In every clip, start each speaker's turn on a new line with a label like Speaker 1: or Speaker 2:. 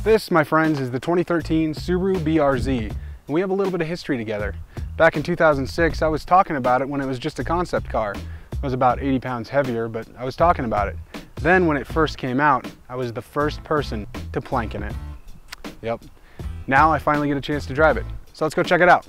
Speaker 1: This, my friends, is the 2013 Subaru BRZ, and we have a little bit of history together. Back in 2006, I was talking about it when it was just a concept car. It was about 80 pounds heavier, but I was talking about it. Then when it first came out, I was the first person to plank in it. Yep. Now I finally get a chance to drive it. So let's go check it out.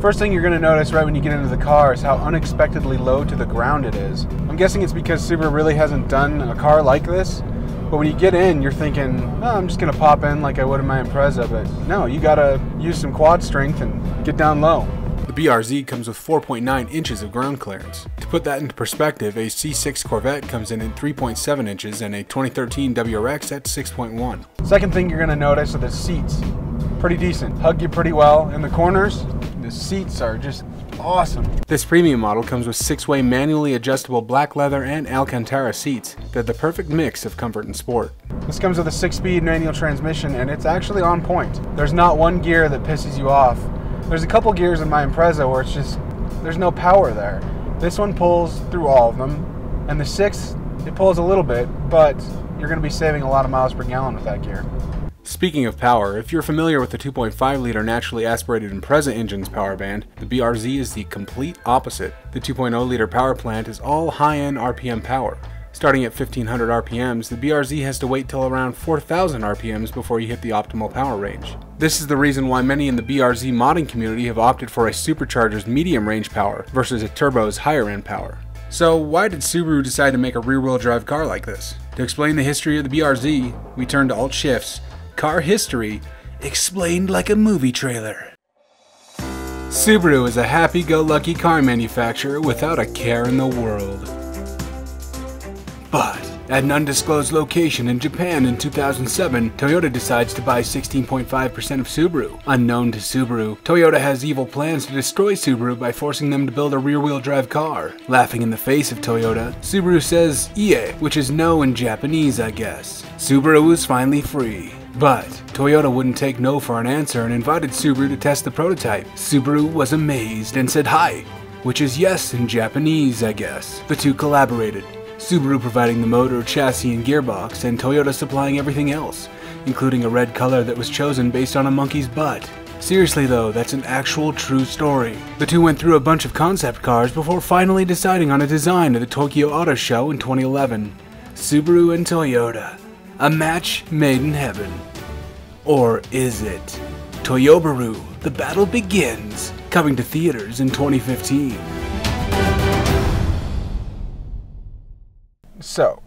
Speaker 1: First thing you're going to notice right when you get into the car is how unexpectedly low to the ground it is. I'm guessing it's because Subaru really hasn't done a car like this, but when you get in, you're thinking, oh, I'm just going to pop in like I would in my Impreza, but no, you got to use some quad strength and get down low. The BRZ comes with 4.9 inches of ground clearance. To put that into perspective, a C6 Corvette comes in at 3.7 inches and a 2013 WRX at 6.1. Second thing you're going to notice are the seats. Pretty decent. Hug you pretty well in the corners. The seats are just awesome. This premium model comes with 6-way manually adjustable black leather and Alcantara seats. They're the perfect mix of comfort and sport. This comes with a 6-speed manual transmission and it's actually on point. There's not one gear that pisses you off. There's a couple gears in my Impreza where it's just, there's no power there. This one pulls through all of them, and the 6, it pulls a little bit, but you're going to be saving a lot of miles per gallon with that gear. Speaking of power, if you're familiar with the 2.5-liter naturally aspirated Impreza engine's power band, the BRZ is the complete opposite. The 2.0-liter power plant is all high-end RPM power. Starting at 1500 RPMs, the BRZ has to wait till around 4000 RPMs before you hit the optimal power range. This is the reason why many in the BRZ modding community have opted for a supercharger's medium range power versus a turbo's higher end power. So why did Subaru decide to make a rear-wheel drive car like this? To explain the history of the BRZ, we turn to Alt Shift's Car History Explained Like a Movie Trailer. Subaru is a happy-go-lucky car manufacturer without a care in the world. But at an undisclosed location in Japan in 2007, Toyota decides to buy 16.5% of Subaru. Unknown to Subaru, Toyota has evil plans to destroy Subaru by forcing them to build a rear-wheel drive car. Laughing in the face of Toyota, Subaru says "ie," which is no in Japanese, I guess. Subaru is finally free. But Toyota wouldn't take no for an answer and invited Subaru to test the prototype. Subaru was amazed and said "hi," which is yes in Japanese, I guess. The two collaborated. Subaru providing the motor, chassis, and gearbox, and Toyota supplying everything else, including a red color that was chosen based on a monkey's butt. Seriously though, that's an actual true story. The two went through a bunch of concept cars before finally deciding on a design at the Tokyo Auto Show in 2011. Subaru and Toyota. A match made in heaven. Or is it? Toyobaru, the battle begins. Coming to theaters in 2015. So,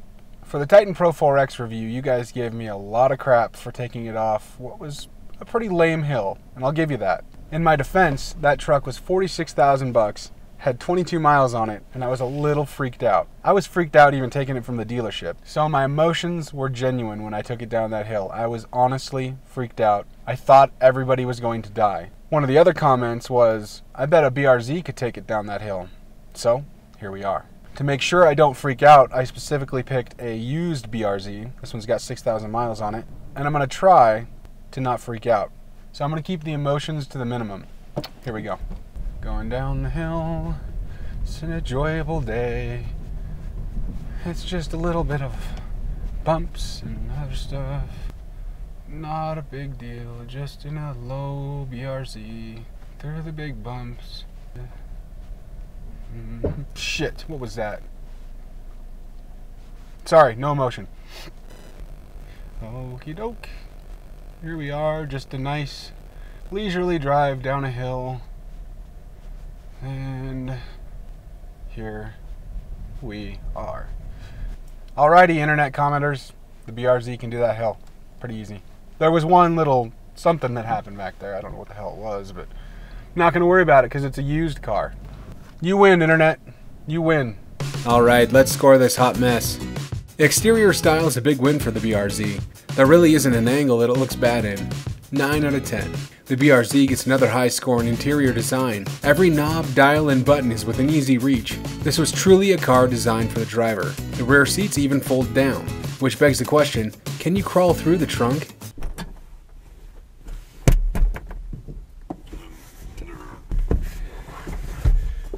Speaker 1: for the Titan Pro 4X review, you guys gave me a lot of crap for taking it off what was a pretty lame hill, and I'll give you that. In my defense, that truck was 46,000 bucks, had 22 miles on it, and I was a little freaked out. I was freaked out even taking it from the dealership. So my emotions were genuine when I took it down that hill. I was honestly freaked out. I thought everybody was going to die. One of the other comments was, I bet a BRZ could take it down that hill. So, here we are. To make sure I don't freak out, I specifically picked a used BRZ. This one's got 6,000 miles on it. And I'm going to try to not freak out. So I'm going to keep the emotions to the minimum. Here we go. Going down the hill. It's an enjoyable day. It's just a little bit of bumps and other stuff. Not a big deal. Just in a low BRZ. Through the big bumps. Shit, what was that? Sorry, no emotion. Okie doke. Here we are, just a nice leisurely drive down a hill. And here we are. Alrighty, internet commenters. The BRZ can do that hill. Pretty easy. There was one little something that happened back there. I don't know what the hell it was, but I'm not going to worry about it because it's a used car. You win, internet. You win. Alright, let's score this hot mess. Exterior style is a big win for the BRZ. There really isn't an angle that it looks bad in. 9 out of 10. The BRZ gets another high score in interior design. Every knob, dial, and button is within easy reach. This was truly a car designed for the driver. The rear seats even fold down, which begs the question, can you crawl through the trunk?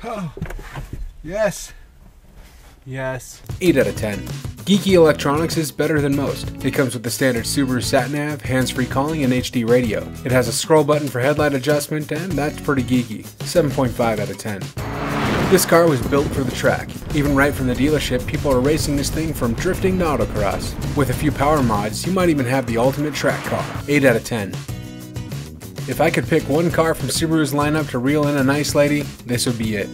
Speaker 1: Oh, yes. Yes. 8 out of 10. Geeky electronics is better than most. It comes with the standard Subaru sat-nav, hands-free calling, and HD radio. It has a scroll button for headlight adjustment, and that's pretty geeky. 7.5 out of 10. This car was built for the track. Even right from the dealership, people are racing this thing from drifting to autocross. With a few power mods, you might even have the ultimate track car. 8 out of 10. If I could pick one car from Subaru's lineup to reel in a nice lady, this would be it.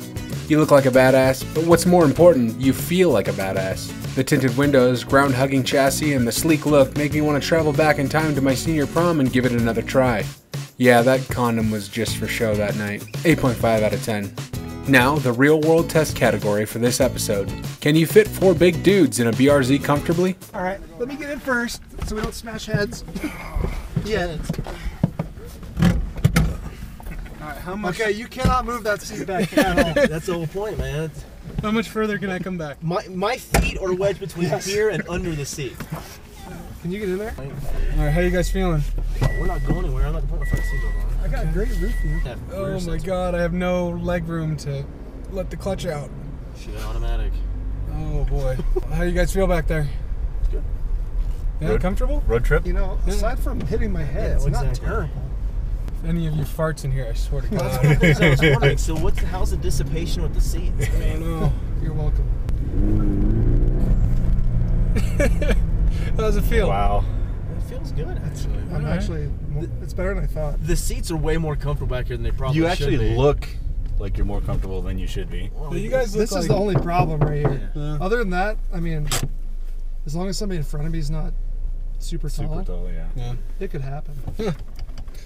Speaker 1: You look like a badass, but what's more important, you feel like a badass. The tinted windows, ground-hugging chassis, and the sleek look make me want to travel back in time to my senior prom and give it another try. Yeah, that condom was just for show that night. 8.5 out of 10. Now, the real-world test category for this episode. Can you fit 4 big dudes in a BRZ comfortably?
Speaker 2: Alright, let me get in first so we don't smash heads. Yeah.
Speaker 1: How much?
Speaker 2: Okay, you cannot move that seat back at all.
Speaker 3: That's the whole point, man.
Speaker 1: How much further can I come back?
Speaker 3: My feet are wedged between here and under the seat.
Speaker 2: Can you get in there?
Speaker 1: Alright, how you guys feeling?
Speaker 3: We're not going anywhere. I'm not going to put my front seat on.
Speaker 2: I got a great roof view.
Speaker 3: Yeah,
Speaker 1: Oh my god, I have no leg room to let the clutch out.
Speaker 3: Shit, automatic.
Speaker 1: Oh boy. How you guys feel back there?
Speaker 3: Good.
Speaker 1: Yeah, comfortable?
Speaker 4: Road trip?
Speaker 2: You know, aside from hitting my head, it's not
Speaker 3: exactly.
Speaker 2: terrible.
Speaker 1: If any of you farts in here, I swear to God.
Speaker 3: I was wondering, so how's the dissipation with the seats? I
Speaker 1: I
Speaker 3: mean,
Speaker 1: don't know.
Speaker 2: You're welcome.
Speaker 1: How does it feel?
Speaker 4: Wow.
Speaker 3: it feels good, actually.
Speaker 2: I'm
Speaker 1: Alright.
Speaker 2: actually, it's better than I thought.
Speaker 3: The seats are way more comfortable back here than they probably
Speaker 4: You
Speaker 3: should
Speaker 4: actually
Speaker 3: be.
Speaker 4: look like you're more comfortable than you should be.
Speaker 3: Well,
Speaker 1: You guys look
Speaker 2: This
Speaker 1: like
Speaker 2: is the only problem right here.
Speaker 1: Yeah.
Speaker 2: Other than that, I mean, as long as somebody in front of me is not super tall,
Speaker 4: Super tall, yeah.
Speaker 1: Yeah.
Speaker 2: it could happen.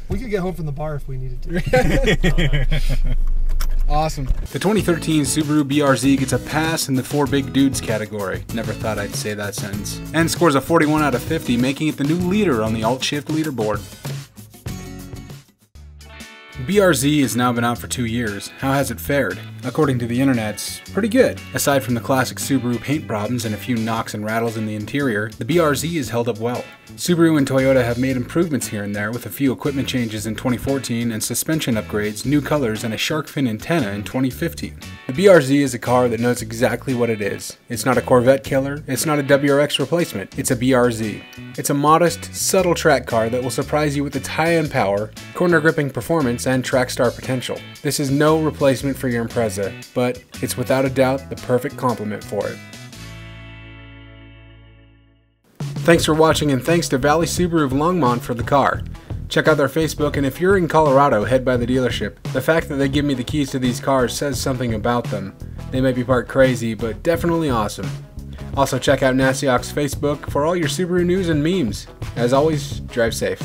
Speaker 2: We could get home from the bar if we needed to.
Speaker 1: Awesome. The 2013 Subaru BRZ gets a pass in the 4 big dudes category. Never thought I'd say that sentence. And scores a 41 out of 50, making it the new leader on the Alt-Shift leaderboard. The BRZ has now been out for 2 years. How has it fared? According to the internet's pretty good. Aside from the classic Subaru paint problems and a few knocks and rattles in the interior, the BRZ has held up well. Subaru and Toyota have made improvements here and there with a few equipment changes in 2014 and suspension upgrades, new colors, and a shark fin antenna in 2015. The BRZ is a car that knows exactly what it is. It's not a Corvette killer, it's not a WRX replacement, it's a BRZ. It's a modest, subtle track car that will surprise you with its high-end power, corner-gripping performance, and track star potential. This is no replacement for your Impreza, but it's without a doubt the perfect complement for it. Thanks for watching, and thanks to Valley Subaru of Longmont for the car. Check out their Facebook, and if you're in Colorado, head by the dealership. The fact that they give me the keys to these cars says something about them. They may be part crazy, but definitely awesome. Also check out Nasiok's Facebook for all your Subaru news and memes. As always, drive safe.